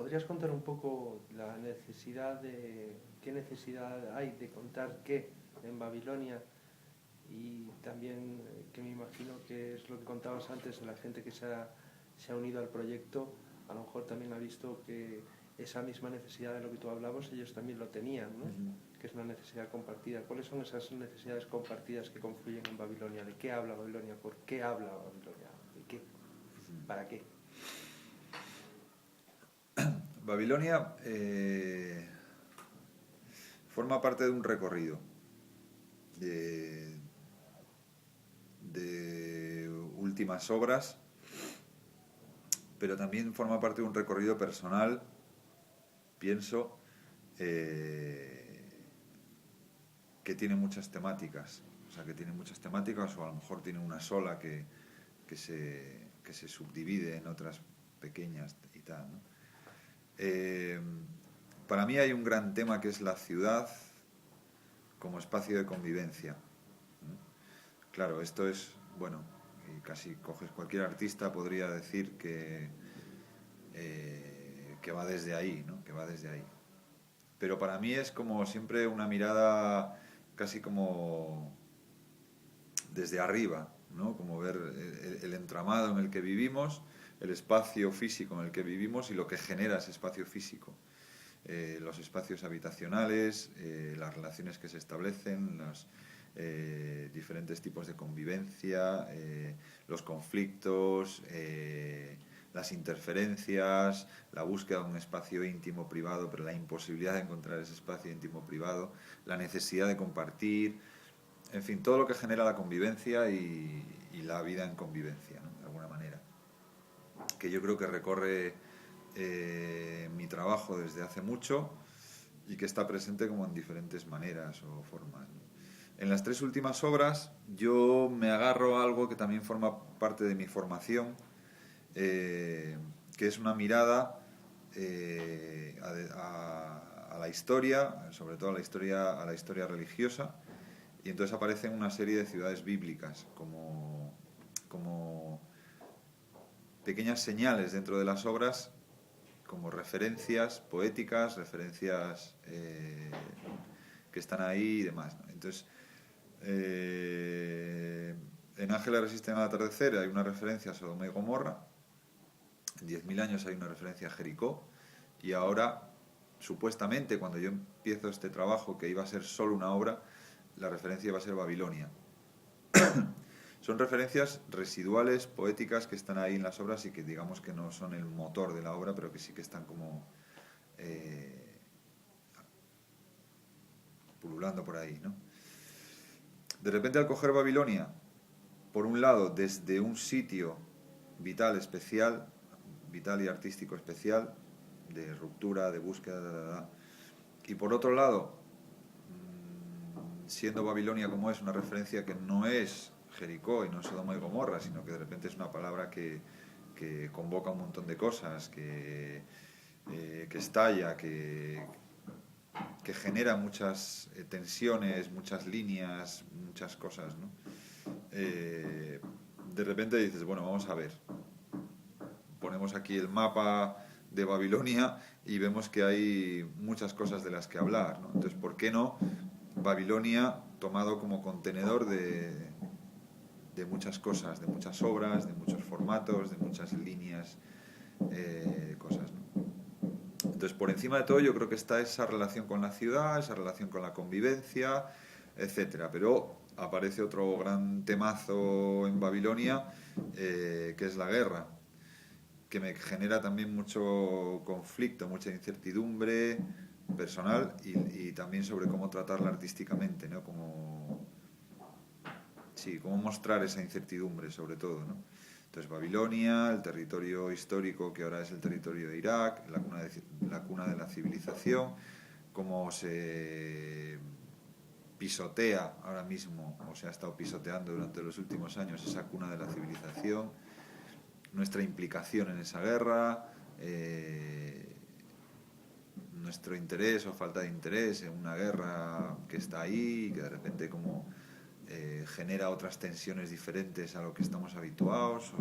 ¿podrías contar un poco qué necesidad hay de contar qué en Babilonia? Y también, que me imagino que es lo que contabas antes, la gente que se ha unido al proyecto, a lo mejor también ha visto que esa misma necesidad de lo que tú hablabas, ellos también lo tenían, ¿no? Que es una necesidad compartida. ¿Cuáles son esas necesidades compartidas que confluyen en Babilonia? ¿De qué habla Babilonia? ¿Por qué habla Babilonia? ¿De qué? ¿Para qué? Babilonia forma parte de un recorrido de últimas obras, pero también forma parte de un recorrido personal, pienso, que tiene muchas temáticas. O sea, que tiene muchas temáticas, o a lo mejor tiene una sola que se subdivide en otras pequeñas y tal, ¿no? Para mí hay un gran tema que es la ciudad como espacio de convivencia. Claro, esto es, bueno, y casi coges cualquier artista podría decir que va desde ahí, ¿no? Que va desde ahí. Pero para mí es como siempre una mirada casi como desde arriba, ¿no? Como ver el entramado en el que vivimos, el espacio físico en el que vivimos y lo que genera ese espacio físico. Los espacios habitacionales, las relaciones que se establecen, los diferentes tipos de convivencia, los conflictos, las interferencias, la búsqueda de un espacio íntimo privado, pero la imposibilidad de encontrar ese espacio íntimo privado, la necesidad de compartir, en fin, todo lo que genera la convivencia y la vida en convivencia, ¿no? De alguna manera, que yo creo que recorre mi trabajo desde hace mucho y que está presente como en diferentes maneras o formas, ¿no? En las tres últimas obras yo me agarro a algo que también forma parte de mi formación, que es una mirada a la historia, sobre todo a la historia religiosa, y entonces aparecen una serie de ciudades bíblicas como pequeñas señales dentro de las obras, como referencias poéticas, referencias que están ahí y demás, ¿no? Entonces, en Ángeles resisten al atardecer hay una referencia a Sodoma y Gomorra, en 10.000 años hay una referencia a Jericó, y ahora, supuestamente, cuando yo empiezo este trabajo, que iba a ser solo una obra, la referencia iba a ser Babilonia. Son referencias residuales, poéticas, que están ahí en las obras y que digamos que no son el motor de la obra, pero que sí que están como pululando por ahí, ¿no? De repente, al coger Babilonia, por un lado, desde un sitio vital especial, vital y artístico especial, de ruptura, de búsqueda, y por otro lado, siendo Babilonia como es una referencia que no es Jericó y no es Sodoma y Gomorra, sino que de repente es una palabra que convoca un montón de cosas, que estalla, que genera muchas tensiones, muchas líneas, muchas cosas, ¿no? De repente dices, bueno, vamos a ver, ponemos aquí el mapa de Babilonia y vemos que hay muchas cosas de las que hablar, ¿no? Entonces, ¿por qué no Babilonia tomado como contenedor de muchas cosas, de muchas obras, de muchos formatos, de muchas líneas, cosas, ¿no? Entonces, por encima de todo, yo creo que está esa relación con la ciudad, esa relación con la convivencia, etcétera. Pero aparece otro gran temazo en Babilonia, que es la guerra, que me genera también mucho conflicto, mucha incertidumbre personal y también sobre cómo tratarla artísticamente, ¿no? Cómo mostrar esa incertidumbre, sobre todo, ¿no? Entonces, Babilonia, el territorio histórico que ahora es el territorio de Irak, la cuna de la civilización, cómo se pisotea ahora mismo, o se ha estado pisoteando durante los últimos años esa cuna de la civilización, nuestra implicación en esa guerra, nuestro interés o falta de interés en una guerra que está ahí y que de repente como genera otras tensiones diferentes a lo que estamos habituados,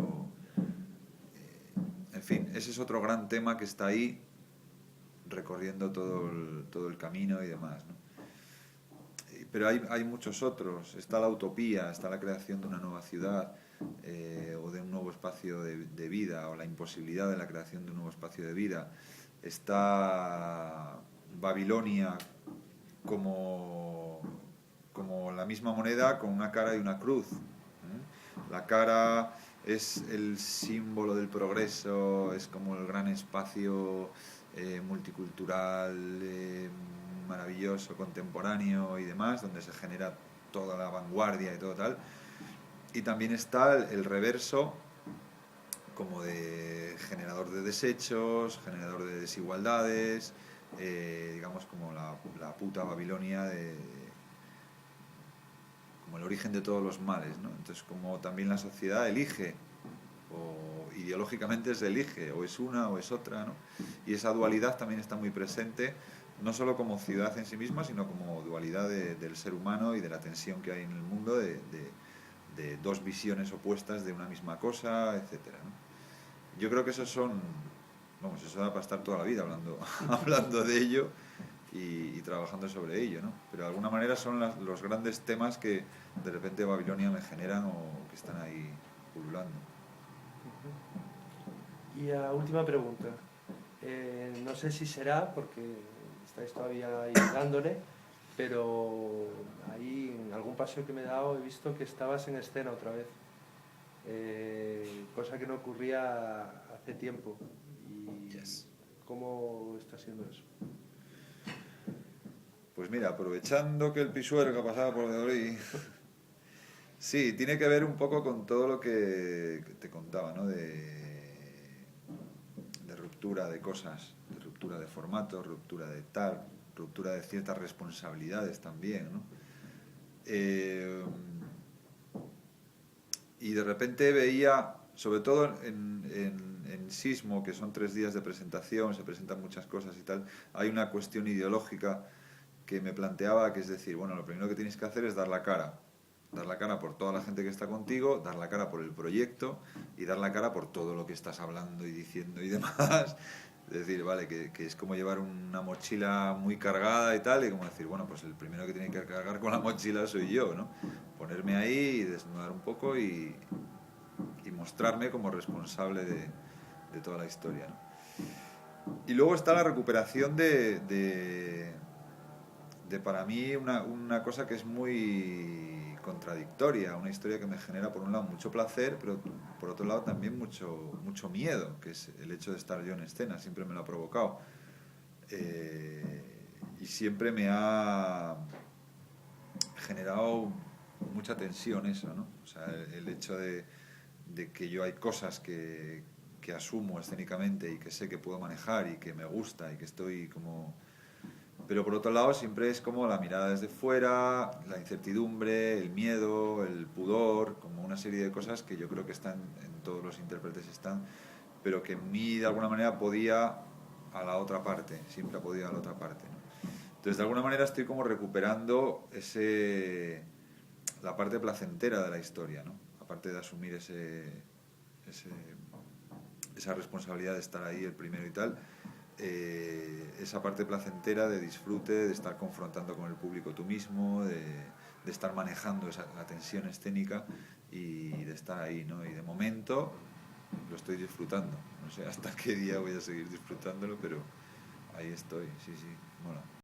en fin, ese es otro gran tema que está ahí recorriendo todo el camino y demás, ¿no? Pero hay muchos otros. Está la utopía, está la creación de una nueva ciudad, o de un nuevo espacio de vida, o la imposibilidad de la creación de un nuevo espacio de vida. Está Babilonia como la misma moneda con una cara y una cruz, ¿eh? La cara es el símbolo del progreso, es como el gran espacio multicultural, maravilloso, contemporáneo y demás, donde se genera toda la vanguardia y todo tal. Y también está el reverso, como de generador de desechos, generador de desigualdades, digamos como la puta Babilonia, como el origen de todos los males, ¿no? Entonces, como también la sociedad elige, o ideológicamente se elige, o es una o es otra, ¿no? Y esa dualidad también está muy presente, no solo como ciudad en sí misma, sino como dualidad del ser humano y de la tensión que hay en el mundo de dos visiones opuestas de una misma cosa, etcétera, ¿no? Yo creo que esos son, vamos, eso da para estar toda la vida hablando, hablando de ello y trabajando sobre ello, ¿no? Pero de alguna manera son los grandes temas que de repente Babilonia me generan o que están ahí pululando. Y a última pregunta. No sé si será, porque estáis todavía ahí dándole, pero ahí en algún paseo que me he dado he visto que estabas en escena otra vez. Cosa que no ocurría hace tiempo. ¿Y Yes. cómo está siendo eso? Pues mira, aprovechando que el Pisuerga pasaba por Valladolid, sí, tiene que ver un poco con todo lo que te contaba, ¿no? De ruptura de cosas, de ruptura de formatos, ruptura de tal, ruptura de ciertas responsabilidades también, ¿no? Y de repente veía, sobre todo en Sismo, que son 3 días de presentación, se presentan muchas cosas y tal, hay una cuestión ideológica que me planteaba, que es decir, bueno, lo primero que tienes que hacer es dar la cara por toda la gente que está contigo, dar la cara por el proyecto y dar la cara por todo lo que estás hablando y diciendo y demás. Es decir, vale, que es como llevar una mochila muy cargada y tal, y como decir, bueno, pues el primero que tiene que cargar con la mochila soy yo, ¿no? Ponerme ahí y desnudar un poco y mostrarme como responsable de toda la historia, ¿no? Y luego está la recuperación de para mí una cosa que es muy contradictoria, una historia que me genera por un lado mucho placer, pero por otro lado también mucho miedo, que es el hecho de estar yo en escena, siempre me lo ha provocado. Y siempre me ha generado mucha tensión eso, ¿no? O sea, el hecho de que yo hay cosas que asumo escénicamente y que sé que puedo manejar y que me gusta y que estoy como... Pero por otro lado siempre es como la mirada desde fuera, la incertidumbre, el miedo, el pudor, como una serie de cosas que yo creo que están en todos los intérpretes están, pero que en mí de alguna manera podía a la otra parte, siempre ha podido a la otra parte, ¿no? Entonces de alguna manera estoy como recuperando la parte placentera de la historia, ¿no? Aparte de asumir esa responsabilidad de estar ahí el primero y tal, esa parte placentera de disfrute, de estar confrontando con el público tú mismo, de estar manejando la tensión escénica y de estar ahí, ¿no? Y de momento lo estoy disfrutando. No sé hasta qué día voy a seguir disfrutándolo, pero ahí estoy, sí, mola.